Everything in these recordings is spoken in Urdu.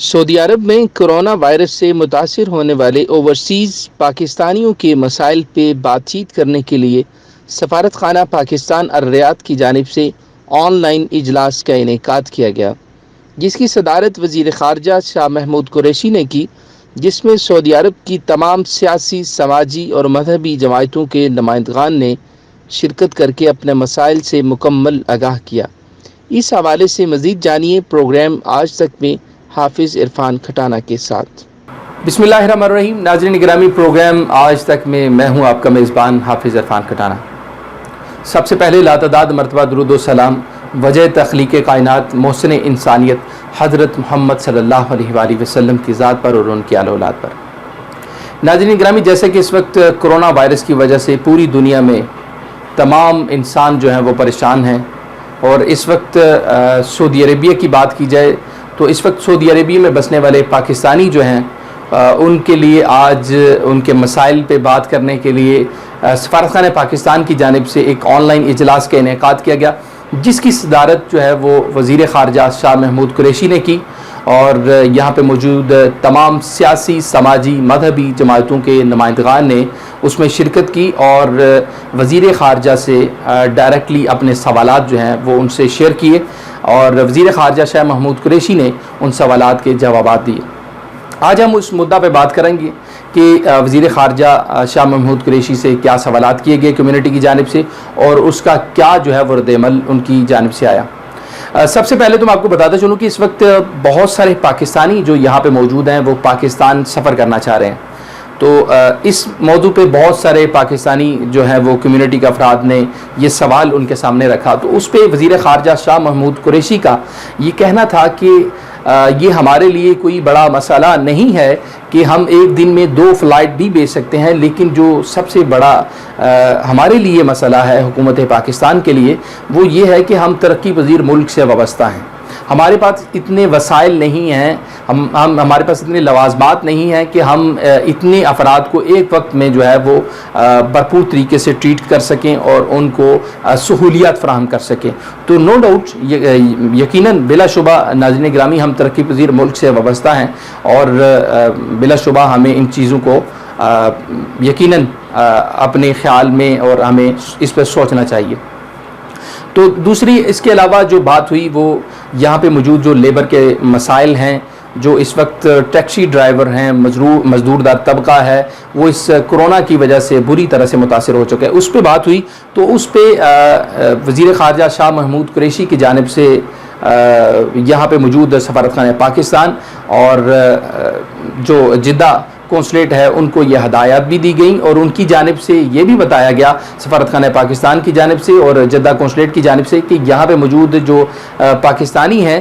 سعودی عرب میں کرونا وائرس سے متاثر ہونے والے اوورسیز پاکستانیوں کے مسائل پہ بات چیت کرنے کے لیے سفارت خانہ پاکستان الریاض کی جانب سے آن لائن اجلاس کا انعقاد کیا گیا، جس کی صدارت وزیر خارجہ شاہ محمود قریشی نے کی، جس میں سعودی عرب کی تمام سیاسی، سماجی اور مذہبی جماعتوں کے نمائندگان نے شرکت کر کے اپنے مسائل سے مکمل آگاہ کیا۔ اس حوالے سے مزید جانیے پروگرام آج تک میں حافظ عرفان کھٹانہ کے ساتھ۔ بسم اللہ الرحمن الرحیم۔ ناظرین گرامی، پروگرام آج تک میں ہوں آپ کا میزبان حافظ عرفان کھٹانہ۔ سب سے پہلے لاتعداد مرتبہ درود و سلام وجہ تخلیق کائنات، محسن انسانیت حضرت محمد صلی اللہ علیہ وآلہ وسلم کی ذات پر اور ان کی آل اولاد پر۔ ناظرین گرامی، جیسے کہ اس وقت کرونا وائرس کی وجہ سے پوری دنیا میں تمام انسان جو ہیں وہ پریشان ہیں، اور اس وقت سعودی عربیہ کی بات کی جائے تو اس وقت سعودی عربیہ میں بسنے والے پاکستانی جو ہیں ان کے لیے آج ان کے مسائل پہ بات کرنے کے لیے سفارت خانہ پاکستان کی جانب سے ایک آن لائن اجلاس کا انعقاد کیا گیا، جس کی صدارت جو ہے وہ وزیر خارجہ شاہ محمود قریشی نے کی، اور یہاں پہ موجود تمام سیاسی، سماجی، مذہبی جماعتوں کے نمائندگان نے اس میں شرکت کی اور وزیر خارجہ سے ڈائریکٹلی اپنے سوالات جو ہیں وہ ان سے شیئر کیے، اور وزیر خارجہ شاہ محمود قریشی نے ان سوالات کے جوابات دیے۔ آج ہم اس مدعا پہ بات کریں گے کہ وزیر خارجہ شاہ محمود قریشی سے کیا سوالات کیے گئے کمیونٹی کی جانب سے، اور اس کا کیا جو ہے وہ رد عمل ان کی جانب سے آیا۔ سب سے پہلے تو میں آپ کو بتاتا چلوں کہ اس وقت بہت سارے پاکستانی جو یہاں پہ موجود ہیں وہ پاکستان سفر کرنا چاہ رہے ہیں، تو اس موضوع پہ بہت سارے پاکستانی جو ہیں وہ کمیونٹی کے افراد نے یہ سوال ان کے سامنے رکھا، تو اس پہ وزیر خارجہ شاہ محمود قریشی کا یہ کہنا تھا کہ یہ ہمارے لیے کوئی بڑا مسئلہ نہیں ہے کہ ہم ایک دن میں 2 فلائٹ بھی بھیج سکتے ہیں، لیکن جو سب سے بڑا ہمارے لیے مسئلہ ہے حکومت پاکستان کے لیے وہ یہ ہے کہ ہم ترقی پذیر ملک سے وابستہ ہیں، ہمارے پاس اتنے وسائل نہیں ہیں، ہمارے پاس اتنے لوازمات نہیں ہیں کہ ہم اتنے افراد کو ایک وقت میں جو ہے وہ بھرپور طریقے سے ٹریٹ کر سکیں اور ان کو سہولیات فراہم کر سکیں۔ تو نو ڈاؤٹ، یقیناً بلا شبہ ناظرین گرامی، ہم ترقی پذیر ملک سے وابستہ ہیں، اور بلا شبہ ہمیں ان چیزوں کو یقیناً اپنے خیال میں اور ہمیں اس پر سوچنا چاہیے۔ تو دوسری اس کے علاوہ جو بات ہوئی وہ یہاں پہ موجود جو لیبر کے مسائل ہیں، جو اس وقت ٹیکسی ڈرائیور ہیں، مزدور دار طبقہ ہے، وہ اس کرونا کی وجہ سے بری طرح سے متاثر ہو چکے ہیں، اس پہ بات ہوئی۔ تو اس پہ وزیر خارجہ شاہ محمود قریشی کی جانب سے یہاں پہ موجود سفارت خانہ پاکستان اور جو جدہ کونسلیٹ ہے ان کو یہ ہدایات بھی دی گئیں، اور ان کی جانب سے یہ بھی بتایا گیا سفارت خانہ پاکستان کی جانب سے اور جدہ کونسلیٹ کی جانب سے کہ یہاں پہ موجود جو پاکستانی ہیں،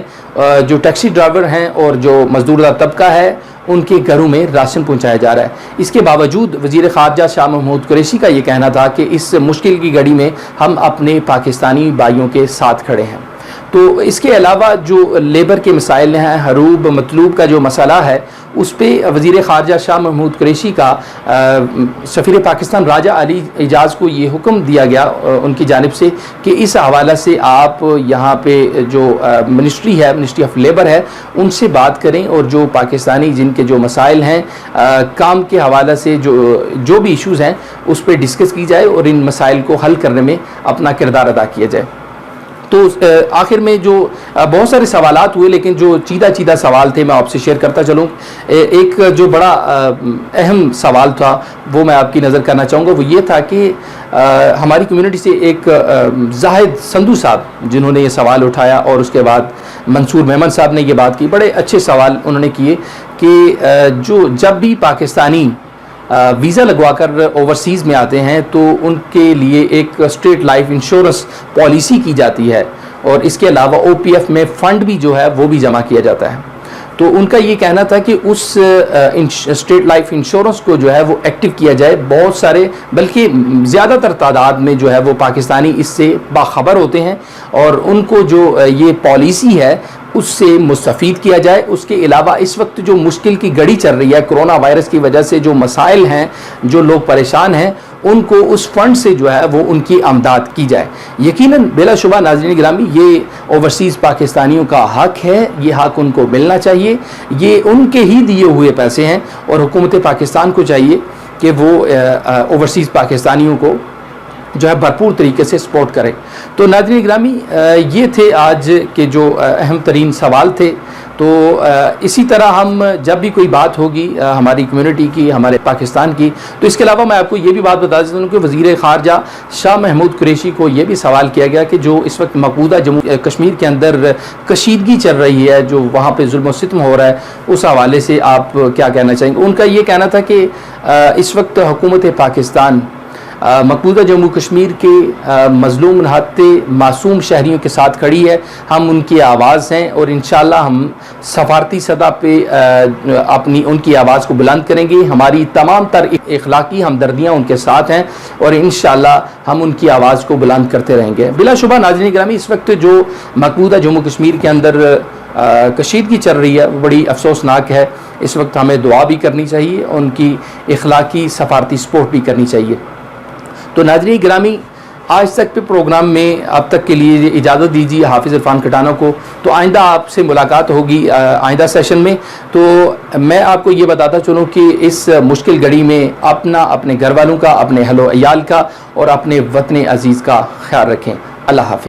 جو ٹیکسی ڈرائیور ہیں اور جو مزدور دار طبقہ ہے، ان کے گھروں میں راشن پہنچایا جا رہا ہے۔ اس کے باوجود وزیر خارجہ شاہ محمود قریشی کا یہ کہنا تھا کہ اس مشکل کی گھڑی میں ہم اپنے پاکستانی بھائیوں کے ساتھ کھڑے ہیں۔ تو اس کے علاوہ جو لیبر کے مسائل ہیں، حروب مطلوب کا جو مسئلہ ہے، اس پہ وزیر خارجہ شاہ محمود قریشی کا سفیر پاکستان راجہ علی اعجاز کو یہ حکم دیا گیا ان کی جانب سے کہ اس حوالے سے آپ یہاں پہ جو منسٹری ہے، منسٹری آف لیبر ہے، ان سے بات کریں، اور جو پاکستانی جن کے جو مسائل ہیں کام کے حوالے سے جو بھی ایشوز ہیں اس پہ ڈسکس کی جائے اور ان مسائل کو حل کرنے میں اپنا کردار ادا کیا جائے۔ تو آخر میں جو بہت سارے سوالات ہوئے، لیکن جو چیدہ سوال تھے میں آپ سے شیئر کرتا چلوں۔ ایک جو بڑا اہم سوال تھا وہ میں آپ کی نظر کرنا چاہوں گا، وہ یہ تھا کہ ہماری کمیونٹی سے ایک زاہد سندھو صاحب جنہوں نے یہ سوال اٹھایا، اور اس کے بعد منصور میمن صاحب نے یہ بات کی، بڑے اچھے سوال انہوں نے کیے کہ جب بھی پاکستانی ویزا لگوا کر اوورسیز میں آتے ہیں تو ان کے لیے ایک اسٹیٹ لائف انشورنس پالیسی کی جاتی ہے، اور اس کے علاوہ او پی ایف میں فنڈ بھی جو ہے وہ بھی جمع کیا جاتا ہے۔ تو ان کا یہ کہنا تھا کہ اس اسٹیٹ لائف انشورنس کو جو ہے وہ ایکٹیو کیا جائے۔ بہت سارے، بلکہ زیادہ تر تعداد میں جو ہے وہ پاکستانی اس سے باخبر ہوتے ہیں، اور ان کو جو یہ پالیسی ہے اس سے مستفید کیا جائے. اس کے علاوہ اس وقت جو مشکل کی گھڑی چل رہی ہے کرونا وائرس کی وجہ سے، جو مسائل ہیں، جو لوگ پریشان ہیں، ان کو اس فنڈ سے جو ہے وہ ان کی امداد کی جائے. یقیناً بلا شبہ ناظرین گرامی یہ اوورسیز پاکستانیوں کا حق ہے، یہ حق ان کو ملنا چاہیے. یہ ان کے ہی دیے ہوئے پیسے ہیں اور حکومت پاکستان کو چاہیے کہ وہ اوورسیز پاکستانیوں کو جو ہے بھرپور طریقے سے سپورٹ کرے. تو ناظرین گرامی یہ تھے آج کے جو اہم ترین سوال تھے. تو اسی طرح ہم جب بھی کوئی بات ہوگی ہماری کمیونٹی کی، ہمارے پاکستان کی، تو اس کے علاوہ میں آپ کو یہ بھی بات بتا دیتا ہوں کہ وزیر خارجہ شاہ محمود قریشی کو یہ بھی سوال کیا گیا کہ جو اس وقت مقبوضہ جموں کشمیر کے اندر کشیدگی چل رہی ہے، جو وہاں پہ ظلم و ستم ہو رہا ہے، اس حوالے سے آپ کیا کہنا چاہیں گے. ان کا یہ کہنا تھا کہ اس وقت حکومت پاکستان مقبوضہ جموں کشمیر کے مظلوم نہتے معصوم شہریوں کے ساتھ کھڑی ہے. ہم ان کی آواز ہیں اور انشاءاللہ ہم سفارتی سطح پہ ان کی آواز کو بلند کریں گے. ہماری تمام تر اخلاقی ہمدردیاں ان کے ساتھ ہیں اور انشاءاللہ ہم ان کی آواز کو بلند کرتے رہیں گے. بلا شبہ ناظرین گرامی اس وقت جو مقبوضہ جموں کشمیر کے اندر کشیدگی چل رہی ہے وہ بڑی افسوسناک ہے. اس وقت ہمیں دعا بھی کرنی چاہیے، ان کی اخلاقی سفارتی سپورٹ بھی کرنی چاہیے. تو ناظرین گرامی آج تک کے پروگرام میں اب تک کے لیے اجازت دیجیے حافظ عرفان کھٹانہ کو. تو آئندہ آپ سے ملاقات ہوگی آئندہ سیشن میں. تو میں آپ کو یہ بتاتا چلوں کہ اس مشکل گھڑی میں اپنے گھر والوں کا، اپنے اہل و عیال کا اور اپنے وطن عزیز کا خیال رکھیں. اللہ حافظ.